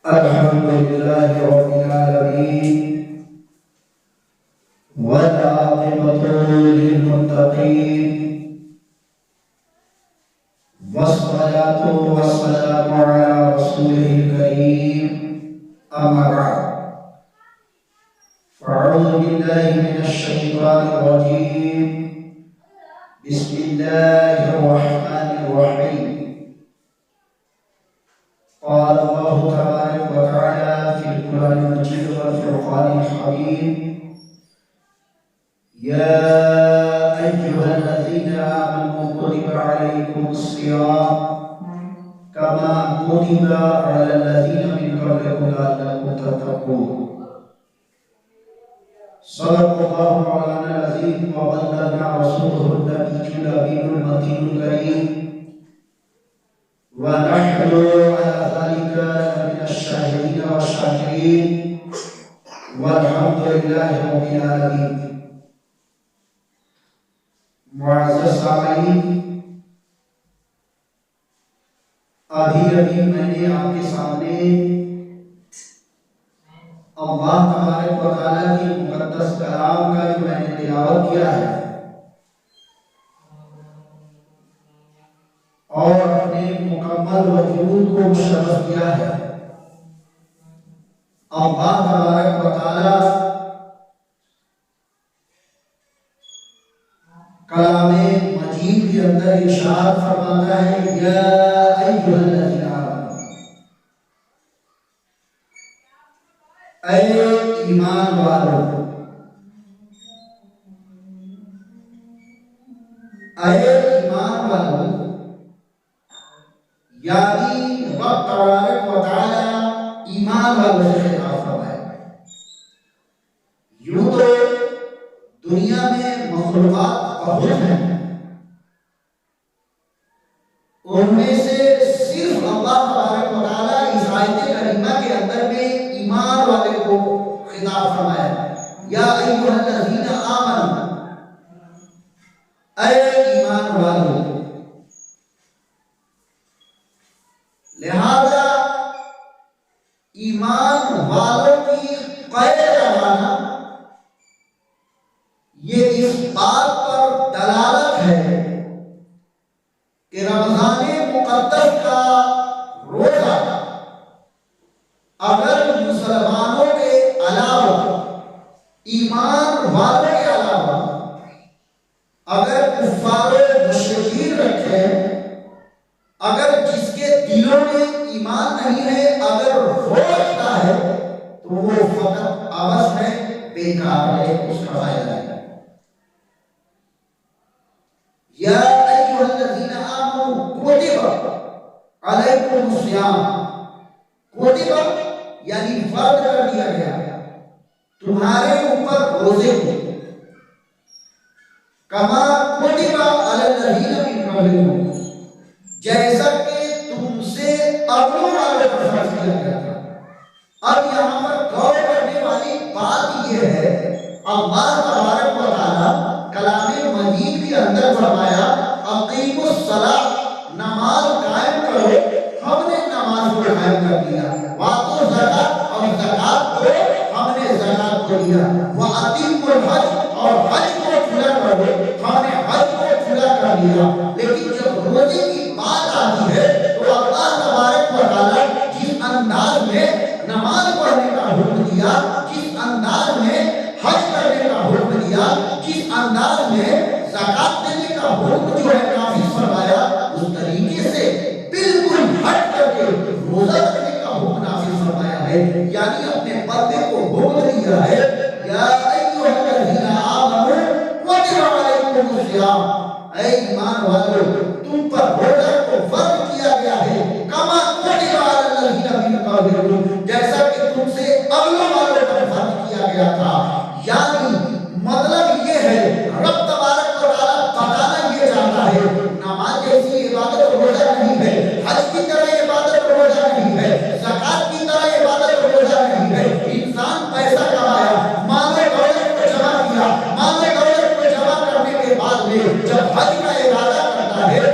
الحمد لله رب العالمين والعاقبة للمتقين والصلاة والسلام على رسوله الكريم أما بعد فأعوذ بالله من الشيطان الرجيم بسم الله الرحمن الرحيم قال الله تبارك وتعالى في القرآن المجيد والفرقان الحميد يا أيها الذين آمنوا كتب عليكم الصيام كما كتب على الذين من قبلكم لعلكم تتقون صدق الله مولانا العظيم وبلغنا رسوله النبي الأمين المتين الكريم ونحن على ذلك من الشاهدين والشاكرين والحمد لله رب العالمين. معزز سامعین، ابھی میں نے آپ کے سامنے اللہ تبارک و تعالیٰ کی مقدس کلام کا جو میں نے تلاوت کیا ہے اور اپنے مکمل وجود کو مشرف کیا ہے. اللہ تبارک و تعالیٰ کلام مجید کے اندر ارشاد فرماتا ہے یا ایھا الذین آمنوا، اے ایمان والو، اے ایمان والو، یعنی رب تبارک و تعالی ایمان والوں سے خطاب فرمائے. یوں تو دنیا میں مخلوقات بہت ہیں، ان میں سے صرف اللہ تبارک و تعالی اس آیت کریمہ کے اندر میں ایمان والے کو خطاب فرمایا یا ایھا الذین آمنوا، اے ایمان والو. لہذا ایمان والوں کی قید لگانا یہ اس بات پر دلالت ہے کہ رمضان مقدس کا روزہ اگر مسلمانوں کے علاوہ، ایمان والوں کے علاوہ اگر کفار و مشرکین رکھے، اگر جس کے دلوں میں ایمان نہیں ہے اگر وہ رکھتا ہے تو وہ فقط عبث ہے، بیکار ہے، اس کا فائدہ ہے. یا ایھا الذین آمنوا کتب علیکم الصیام، کتب یعنی فرض کر دیا گیا تمہارے اوپر روزے کو، کما کتب علی الذین من قبلکم، جیسا کہ تم سے اگلوں والوں پر فرض کیا گیا تھا. اب یہاں پر غور کرنے والی بات یہ ہے، اللہ تبارک و تعالی کلام مجید کے اندر فرمایا اقیموا الصلاۃ، نماز قائم کرو. ہم نے نماز کو قائم کر دیا. وآتوا الزکاۃ، اور زکات کو ہم نے زکات کو دیا. واتموا الحج، اور حج کو پورا کرو، ہم نے حج کو پورا کر دیا. لیکن جب روزے کی بات آتی ہے تو اللہ تبارک و تعالی جس انداز میں نماز پڑھنے کا حکم دیا، جس انداز میں حج کرنے کا حکم دیا، جس انداز میں زکات دینے کا حکم جو ہے نافذ فرمایا، اس طریقے سے بالکل ہٹ کر کے روزہ رکھنے کا حکم نافذ فرمایا ہے. یعنی اپنے بندے کو حکم دیا ہے یا ایھا الذین آمنوا کتب علیکم الصیام، اے ایمان والو تم پر روزہ کو فرض کیا گیا ہے، کما کتب علی الذین من قبلکم، جیسا کہ تم سے اگلوں والوں پر فرض کیا گیا تھا. یعنی مطلب یہ ہے رب تبارک و تعالی بتانا یہ چاہتا ہے نماز جیسی عبادت روزہ نہیں ہے، حج کی طرح عبادت روزہ نہیں ہے، زکات کی طرح عبادت روزہ نہیں ہے. انسان پیسہ کمایا، مال دولت کو جمع کیا، مال دولت کو جمع کرنے کے بعد میں جب حج کا ارادہ کرتا ہے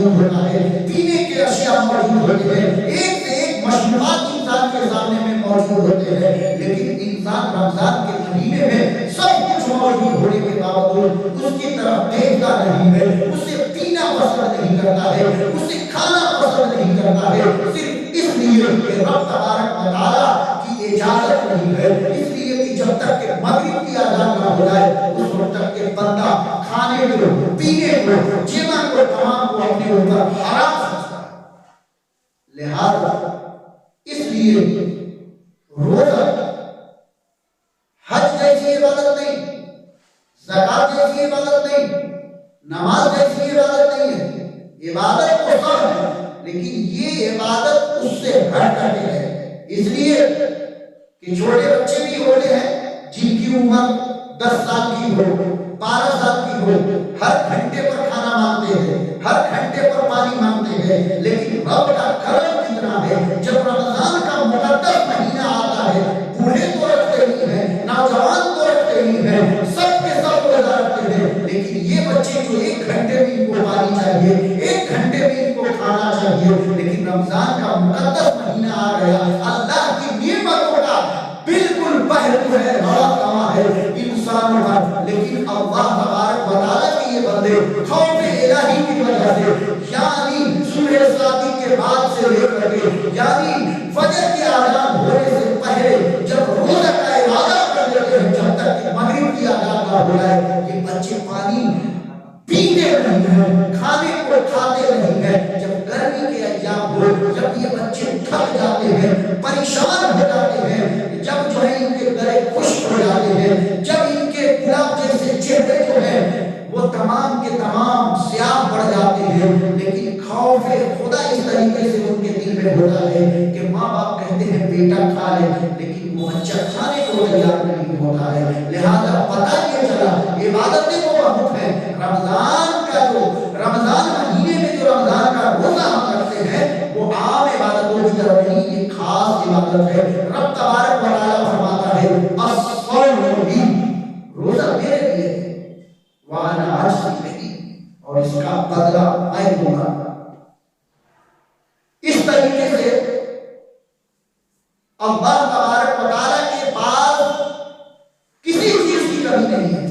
موجود ہوتا ہے، پینے کے اشیاء موجود ہوتے ہیں، ایک سے ایک مشروبات انسان کے سامنے میں موجود ہوتے ہیں، لیکن انسان رمضان کے مہینے میں سب کچھ موجود ہونے کے باوجود اس کی طرف دیکھتا نہیں ہے، اسے پینا پسند نہیں کرتا ہے، اسے کھانا پسند نہیں کرتا ہے، صرف اس لیے کہ رب تبارک و تعالیٰ کی اجازت نہیں ہے، اس لیے کہ جب تک کہ مغرب کی اذان نہ ہو جائے اس وقت تک کہ بندہ کھانے کو، پینے کو، جمع کو، تمام کو اپنے اوپر حرام سمجھتا ہے۔ لہذا اس لیے روزہ حج جیسی عبادت نہیں، زکات جیسی عبادت نہیں، نماز جیسی عبادت نہیں ہے، عبادت تو سب ہے لیکن یہ عبادت اس سے ہٹ کر کے ہے، اس لیے کہ چھوٹے بچے بھی ہوتے ہیں جن کی عمر 10 سال کی ہو، 12 سال کی ہو، ہر گھنٹے پر کھانا مانگتے ہیں، ہر گھنٹے پر پانی مانگتے ہیں، لیکن رب کا کرم کتنا ہے، جب رمضان کا مقدس مہینہ آتا ہے بوڑھے تو رکھتے ہی ہیں، نوجوان تو رکھتے ہی ہیں، سب کے سب روزہ رکھتے ہیں، لیکن یہ بچے جو ایک گھنٹے میں ان کو پانی چاہیے، ایک گھنٹے میں ان کو کھانا چاہیے، لیکن رمضان کا مقدس مہینہ آ گیا، اللہ کی نعمتوں کا بالکل بہر جو ہے روا ہے انسانوں پر، لیکن اللہ تبارک و تعالیٰ کے یہ بندے خوف الہی کی وجہ سے، یعنی سورہ صادق کے بعد سے لے کر کے، یعنی فجر کی اذان ہونے سے پہلے جب روزہ کا ارادہ کر لیتے ہیں جب تک کہ مغرب کی اذان نہ ہو جائے، یہ بچے پانی پیتے نہیں ہیں، کھانے کو کھاتے نہیں ہیں، جب گرمی کے ایام ہو، جب یہ بچے تھک جاتے ہیں، پریشان ہو جاتے ہیں، جب جو ہے ان کے گلے خشک ہو جاتے ہیں، جب ان کے گلاب جیسے چہرے جو ہیں وہ تمام کے تمام سیاہ پڑ جاتے ہیں، لیکن خوف خدا اس طریقے سے ان کے دل میں ہوتا ہے کہ ماں باپ کہتے ہیں بیٹا کھا لے، لیکن وہ بچہ کھانے کو تیار نہیں ہوتا ہے، لہذا پتہ یہ چلا عبادتیں تو بہت ہیں، رمضان مہینے میں جو رمضان کا روزہ ہم رکھتے ہیں وہ عام عبادتوں کی طرف نہیں، یہ خاص عبادت ہے۔ رب تبارک و تعالیٰ فرماتا ہے الصوم لی، روزہ میرے لیے ہے، وانا اجزی بہ، اور اس کا بدلہ میں دوں گا۔ اس طریقے سے اللہ تبارک و تعالیٰ کے پاس کسی چیز کی کمی نہیں ہے،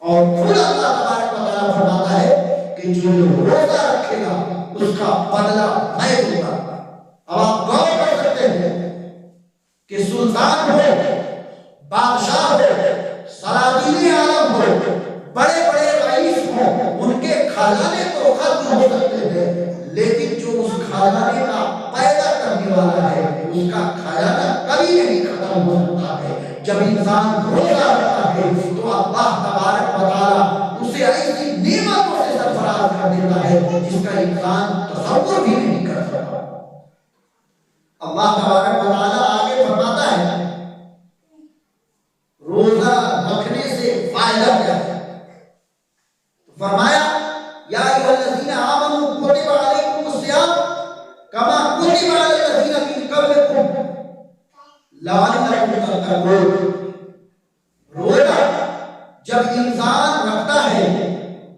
اور خود اللہ تبارک و تعالیٰ فرماتا ہے کہ جو روزہ رکھے گا اس کا بدلہ میں دوں گا۔ اب آپ غور کر سکتے ہیں کہ سلطان ہو، بادشاہ ہو، سلاطین عالم ہو، بڑے بڑے رئیس ہوں، ان کے خزانے تو ختم ہو سکتے ہیں، لیکن جو اس خزانے کا پیدا کرنے والا ہے اس کا خزانہ کبھی نہیں ختم ہو سکتا ہے۔ جب انسان روزہ رکھتا ہے تو اللہ تبارک و تعالیٰ اسے ایسی نعمتوں سے سرفراز کر دیتا ہے جس کا انسان تصور بھی نہیں کر سکتا۔ اللہ تبارک و تعالیٰ آگے فرماتا ہے روزہ رکھنے سے فائدہ کیا ہے، فرمایا یا ایھا الذین آمنوا کتب علیکم الصیام کما کتب علی الذین من قبلکم لعلکم تتقون۔ روزہ جب انسان رکھتا ہے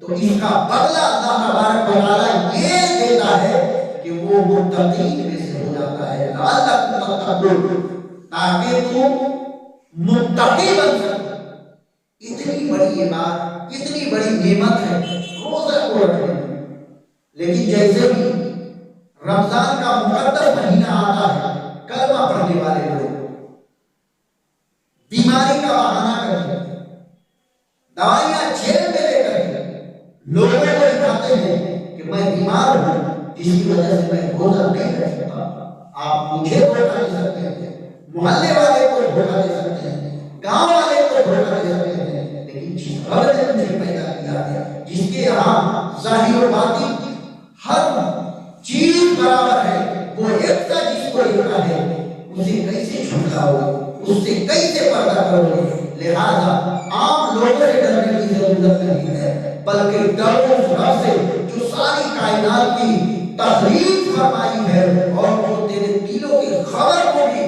تو اس کا بدلہ اللہ تبارک و تعالیٰ یہ دیتا ہے کہ وہ متقین میں سے ہو جاتا ہے، لعلکم تتقون، تاکہ تم متقی بن سکو۔ اتنی بڑی بات، اتنی بڑی نعمت ہے روزہ کو رکھنے، لیکن جیسے ہی رمضان کا مقدس مہینہ آتا ہے کلمہ پڑھنے والے لوگ بیماری کا بہانہ کر کے دوائیاں جیب میں لے کر کے لوگوں کو دکھاتے ہیں کہ میں بیمار ہوں، اس کی وجہ سے میں روزہ نہیں رکھ سکتا۔ آپ مجھے دھوکہ دے سکتے ہیں، محلے والے کو دھوکہ دے سکتے ہیں، گاؤں والے کو دھوکہ دے سکتے ہیں، لیکن جس رب نے مجھے پیدا کیا ہے، جس کے یہاں ظاہر و باطن ہر چیز برابر ہے، وہ ایک کا جس کو ایک ہے، اسے کیسے جھٹلاؤ گے، اس سے کیسے پردہ کرو گے؟ لہذا عام لوگوں سے ڈرنے کی ضرورت نہیں ہے، بلکہ ڈرو اس رب سے جو ساری کائنات کی تخلیق فرمائی ہے اور وہ تیرے دلوں کی خبر کو بھی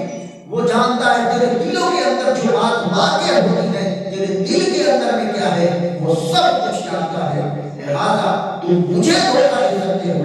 وہ جانتا ہے، تیرے دلوں کے اندر جو بات واقع ہوتی ہے، تیرے دل کے اندر میں کیا ہے وہ سب کچھ جانتا ہے۔ لہذا تم مجھے دھوکہ دے سکتے ہو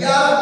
11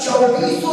24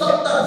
70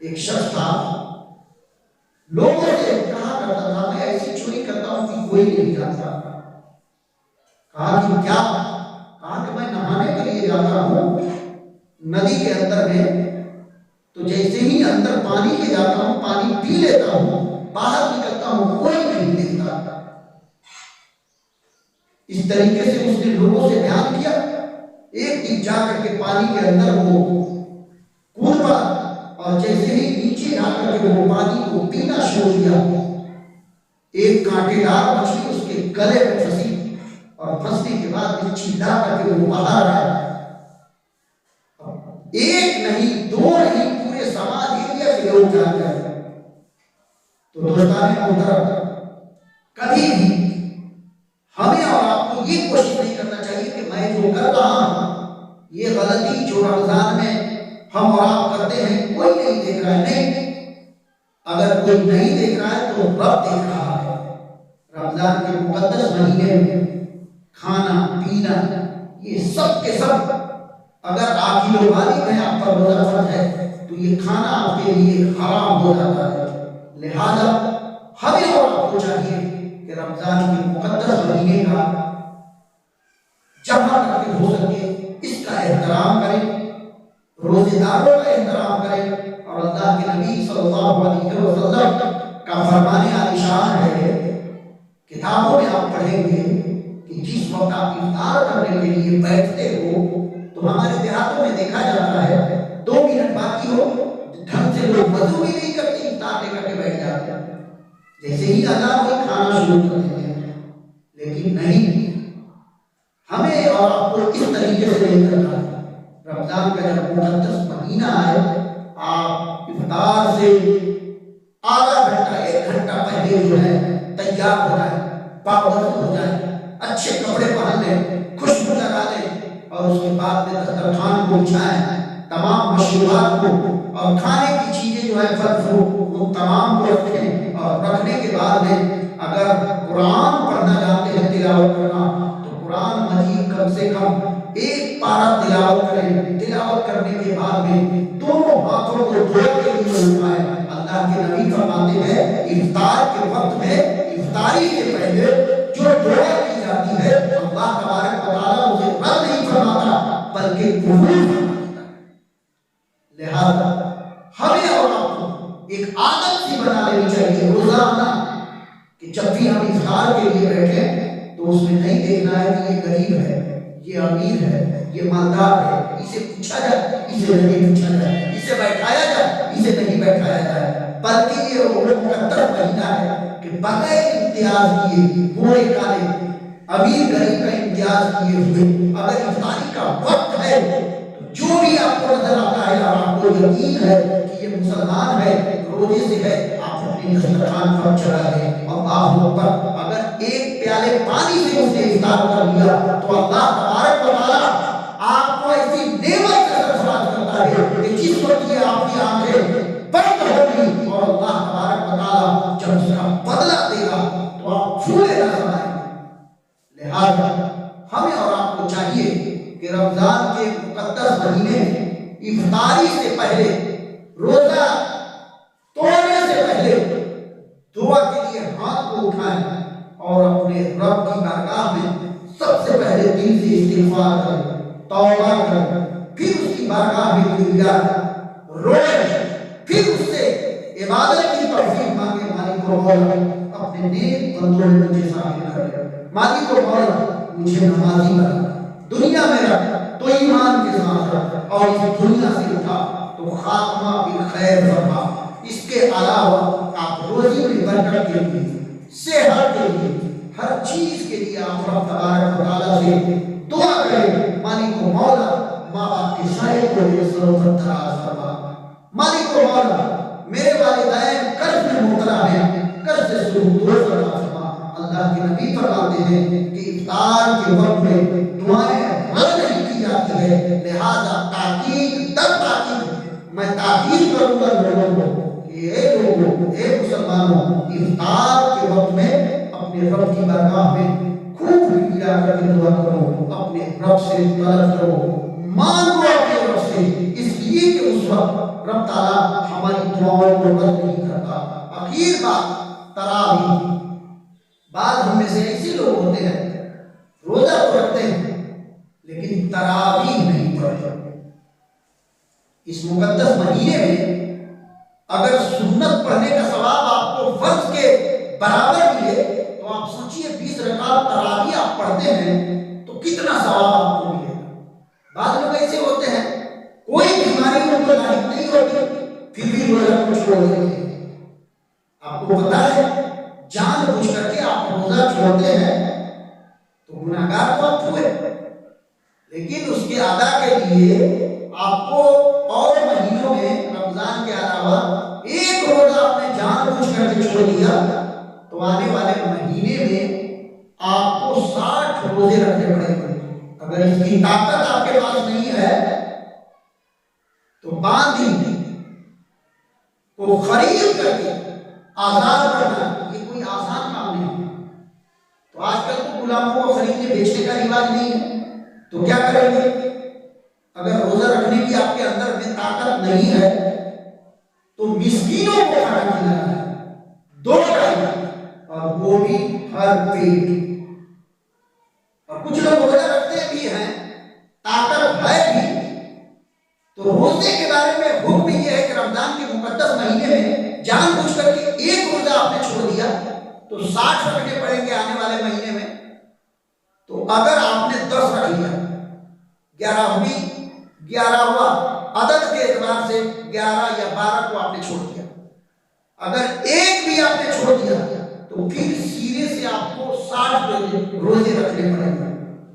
ایک شخص تھا، لوگوں سے کہا کرتا تھا میں ایسی چوری کرتا ہوں کہ کوئی نہیں جانتا. کہا کہ کیا؟ کہا کہ میں نہانے کے لیے جاتا ہوں ندی کے اندر میں، تو جیسے ہی اندر پانی کے جاتا ہوں پانی پی لیتا ہوں، باہر نکلتا ہوں کوئی نہیں دیکھتا. اس طریقے سے اس نے لوگوں سے بیان کیا. ایک دن جا کر کے پانی کے اندر وہ کود پڑا اور جیسے ہی نیچے آ کر کے وہ پانی کو پینا شروع کیا، ایک کانٹے دار مچھلی اس کے گلے میں پھنسی اور پھنسنے کے بعد چلا کر کے وہ باہر آیا. ایک نہیں، دو نہیں، پورے سماج انڈیا کے لوگ جان گئے. تو دوستان محترم، کبھی بھی ہمیں اور آپ کو یہ کوشش نہیں کرنا چاہیے کہ میں جو کر رہا ہوں یہ غلطی جو رمضان میں ہم اور آپ کرتے ہیں کوئی نہیں دیکھ رہا ہے. نہیں، اگر کوئی نہیں دیکھ رہا ہے تو رب دیکھ رہا ہے. رمضان کے مقدس مہینے میں کھانا پینا یہ سب کے سب، اگر آپ کی والد میں آپ پر روزہ فرض ہے تو یہ کھانا آپ کے لیے حرام ہو جاتا ہے. لہذا ہمیں اور آپ کو چاہیے کہ رمضان کے مقدس مہینے کا جہاں تک ہو سکے اس کا احترام کریں، روزے داروں کا احترام کریں. اور اللہ کے نبی صلی اللہ علیہ وسلم کا فرمان عالیشان ہے، کتابوں میں آپ پڑھیں گے کہ جس وقت آپ افطار کرنے کے لیے بیٹھتے ہو تو ہمارے دیہاتوں میں دیکھا جاتا ہے 2 منٹ باقی ہو ڈھنگ سے لوگ وضو بھی نہیں کرتے، افطار لے کر کے بیٹھ جاتے ہیں، جیسے ہی اذان ہوئی کھانا شروع کر دیتے ہیں. لیکن نہیں، ہمیں اور آپ کو اس طریقے سے نہیں کرنا. رمضان کا جب مقدس مہینہ آئے آپ افطار سے آدھا گھنٹہ 1 گھنٹہ پہلے جو ہے تیار ہو جائیں، پاکوزو ہو جائیں، اچھے کپڑے پہن لیں، خوشبو لگا لیں اور اس کے بعد میں دسترخوان کو بچھائیں، تمام مشروبات کو اور کھانے کی چیزیں جو ہے پھل فروٹ وہ تمام کو رکھیں. اور رکھنے کے بعد میں اگر قرآن پڑھنا جانتے ہیں تلاوت کرنا تو قرآن مجید کم سے کم 1 پارہ تلاوت کریں. تلاوت کرنے کے بعد میں دونوں ہاتھوں کو دعا کے لیے اٹھائیں. اللہ کے نبی فرماتے ہیں افطار کے وقت میں افطاری کے پہلے جو دعا کی جاتی ہے اللہ تبارک و تعالیٰ اسے رد نہیں فرماتا بلکہ قبول فرماتا ہے. لہذا ہمیں اور آپ کو ایک عادت سی بنا لینی چاہیے روزانہ کہ جب بھی ہم افطار کے لیے بیٹھیں تو اس میں نہیں دیکھنا ہے کہ یہ غریب ہے، یہ امیر ہے، یہ مالدار ہے، اسے پوچھا جائے، اسے نہیں پوچھا جائے، اسے بیٹھایا جائے، اسے نہیں بیٹھایا جائے، بلکہ یہ مقدس مہینہ ہے کہ بغیر امتیاز کیے بوڑھے کالے امیر غریب کا امتیاز کیے ہوئے اگر افطاری کا وقت ہے تو جو بھی آپ کو نظر آتا ہے اور آپ کو یقین ہے کہ یہ مسلمان ہے، روزے سے ہے، آپ اپنی دسترخوان پر چڑھا دیں. اللہ اکبر. اگر 1 پیالے پانی سے اسے افطار کر لیا تو اللہ تبارک و تعالیٰ آپ کو ایسی نعمت کا سرفراز کرتا ہے کہ جس وقت یہ آپ کی آنکھیں بند ہوگی اور اللہ تبارک و تعالیٰ جب اس کا بدلہ دے گا تو آپ چھوڑے نہ سمائیں. لہذا ہمیں اور آپ کو چاہیے کہ رمضان کے مقدس مہینے میں افطاری سے پہلے، روزہ توڑنے سے پہلے دعا کے لیے ہاتھ کو اٹھائیں اور اپنے رب کی بارگاہ میں سب سے پہلے دل سے استغفار کریں، توبہ کریں، پھر اس کی بارگاہ میں گڑگڑا روئیں، پھر اس سے عبادت کی توفیق مانگے. مالک و مولا اپنے نیک بندوں میں مجھے شامل کر لے. مالک و مولا مجھے نمازی بنا، دنیا میں رکھ تو ایمان کے ساتھ رکھ اور اس دنیا سے اٹھا تو خاتمہ بالخیر فرما. اس کے علاوہ آپ روزی میں برکت کے لیے، صحت کے لیے، ہر چیز کے لیے آپ رب تبارک و تعالیٰ سے دعا کریں. مالک و مولا ماں باپ کے سائے کو یہ سروت دراز فرما. مالک و مولا میرے والدین قرض میں مبتلا ہیں، قرض سے سلوک دور فرما. اللہ کے نبی فرماتے ہیں کہ افطار کے وقت میں دعائیں رد نہیں کی جاتی ہے. لہذا تاکید در تاکید میں تاکید کروں گا لوگوں کو کہ اے لوگوں، اے مسلمانوں، افطار کے وقت میں اپنے رب کی بارگاہ میں خوب گڑگڑا کر کے دعا کرو، اپنے رب سے طلب کرو، مانگو اپنے رب سے، اس لیے کہ اس وقت رب تعالیٰ ہماری دعاؤں کو رد نہیں کرتا۔ آخر بات تراویح، بعض ہم میں سے ایسے لوگ ہوتے ہیں روزہ تو رکھتے ہیں لیکن تراویح نہیں پڑھتے۔ اس مقدس مہینے میں اگر سنت پڑھنے کا ثواب آپ کو فرض کے برابر ملے تو آپ سوچئے 20 رکعت تراویح آپ پڑھتے ہیں تو کتنا ثواب آپ کو ملے گا۔ بعض لوگ ایسے ہوتے ہیں کوئی بیماری ان کو لاحق نہیں ہوتی پھر بھی روزہ کو چھوڑ دیتے ہیں۔ آپ کو پتا ہے جان بوجھ کر کے آپ روزہ چھوڑتے ہیں تو گناہگار تو آپ ہوئے، لیکن اس کے ادا کے لیے آپ کو اور مہینوں میں رمضان کے علاوہ ایک روزہ آپ نے جان بوجھ کر کے چھوڑ دیا تو آنے والے مہینے میں آپ کو 60 روزے رکھنے پڑیں گے۔ اگر اس کی طاقت آپ کے پاس نہیں ہے تو باندھی کو خرید کر کے آزاد کرنا یہ کوئی آسان کام نہیں ہے۔ تو آج کل تو غلاموں کو خریدنے بیچنے کا رواج نہیں ہے، تو کیا کریں گے؟ اگر روزہ رکھنے کی آپ کے اندر میں طاقت نہیں ہے تو مسکینوں کو کھانا کھلانا ہے 2 ٹائم، اور وہ بھی ہر پیٹ۔ اور کچھ لوگ روزہ رکھتے بھی ہیں، طاقت ہے بھی، تو روزے کے بارے میں حکم یہ ہے کہ رمضان کے مقدس مہینے میں جان بوجھ کر کے ایک روزہ آپ نے چھوڑ دیا تو 60 رکھنے پڑیں گے آنے والے مہینے میں۔ تو اگر آپ نے 10 رکھ لیا، 11واں عدد کے اعتبار سے 11 یا 12 کو آپ نے چھوڑ دیا، اگر ایک بھی آپ نے چھوڑ دیا تو پھر سیرے سے آپ کو 60 روزے رکھنے پڑیں گے۔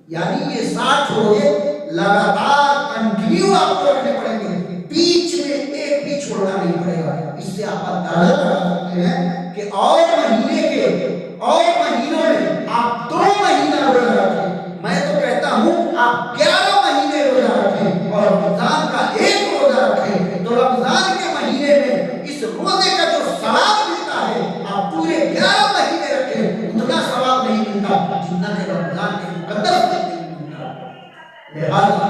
یعنی یہ 60 روزے لگاتار کنٹینیو آپ کو رکھنے پڑیں گے، بیچ میں ایک بھی چھوڑنا نہیں پڑے گا۔ اس سے آپ اندازہ لگا سکتے ہیں کہ اور مہینوں میں آپ 2 مہینہ روزہ رکھیں، میں تو کہتا ہوں آپ 11 مہینے روزہ رکھیں اور رمضان کا ایک روزہ رکھیں، تو رمضان کے مہینے میں اس روزے کا جو ثواب ملتا ہے آپ پورے 11 مہینے رکھیں اتنا ثواب نہیں ملتا جتنا کہ رمضان کے مقدس مہینے میں ملتا ہے۔ لہٰذا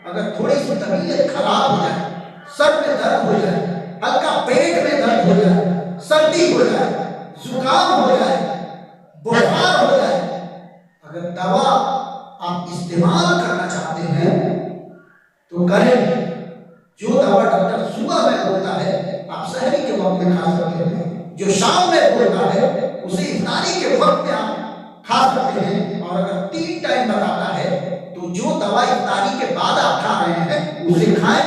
اگر تھوڑی سی طبیعت خراب ہو جائے، سر میں درد ہو جائے، ہلکا پیٹ میں درد ہو جائے، سردی ہو جائے، زکام ہو جائے، بخار ہو جائے، اگر دوا آپ استعمال کرنا چاہتے ہیں تو کریں۔ جو دوا ڈاکٹر صبح میں بولتا ہے آپ سحری کے وقت میں کھا سکتے ہیں، جو شام میں بولتا ہے اسے افطاری کے وقت میں آپ کھا سکتے ہیں، اور اگر 3 ٹائم بتاتا ہے تو جو دوا افطاری کے بعد آپ کھا رہے ہیں اسے کھائیں،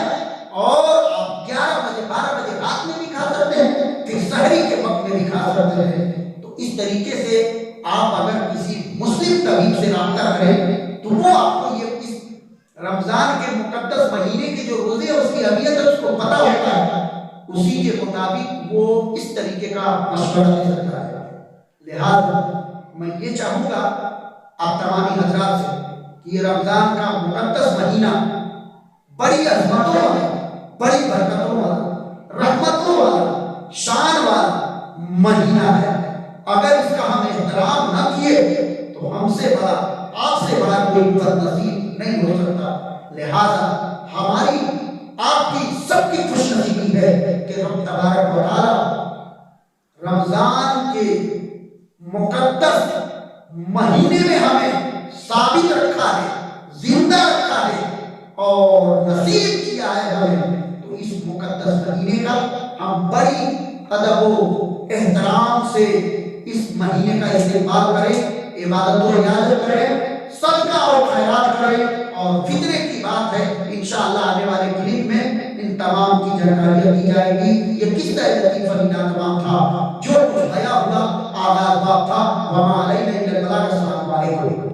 اور آپ 11 بجے 12 بجے رات میں بھی کھا سکتے ہیں، پھر سحری کے وقت میں بھی کھا سکتے ہیں۔ تو اس طریقے سے آپ اگر کسی مسلم طبیب سے رابطہ کریں تو وہ آپ کو یہ اس رمضان کے مقدس مہینے کے جو روزے ہیں اس کی اہمیت ہے اس کو پتہ ہوتا ہے، اسی کے مطابق وہ اس طریقے کا مشورہ دے سکتا ہے۔ لہٰذا میں یہ چاہوں گا آپ تمامی حضرات سے کہ یہ رمضان کا مقدس مہینہ بڑی عظمتوں والا، بڑی برکتوں والا، رحمتوں والا، شان والا مہینہ ہے۔ اگر اس کا ہم احترام نہ کیے تو ہم سے بڑا، آپ سے بڑا کوئی بد نصیب نہیں ہو سکتا۔ لہذا ہماری آپ کی سب کی خوش نصیبی ہے کہ ہم تبارک و تعالی رمضان کے مقدس مہینے میں ہمیں ثابت رکھا ہے، زندہ رکھا ہے اور نصیب کیا ہے ہمیں، تو اس مقدس مہینے کا ہم بڑی ادب و احترام سے اس مہینے کا استعمال کریں، عبادت و ریاضت کریں، صدقہ اور خیرات کریں، اور فطرے کی بات ہے انشاءاللہ آنے والے کلپ میں ان تمام کی جانکاریاں دی جائے گی۔ یہ کس طرح لطیفہ تمام تھا، جو کچھ بیان ہوا آغاز باب تھا، وما علینا الا البلاغ۔ السلام علیکم۔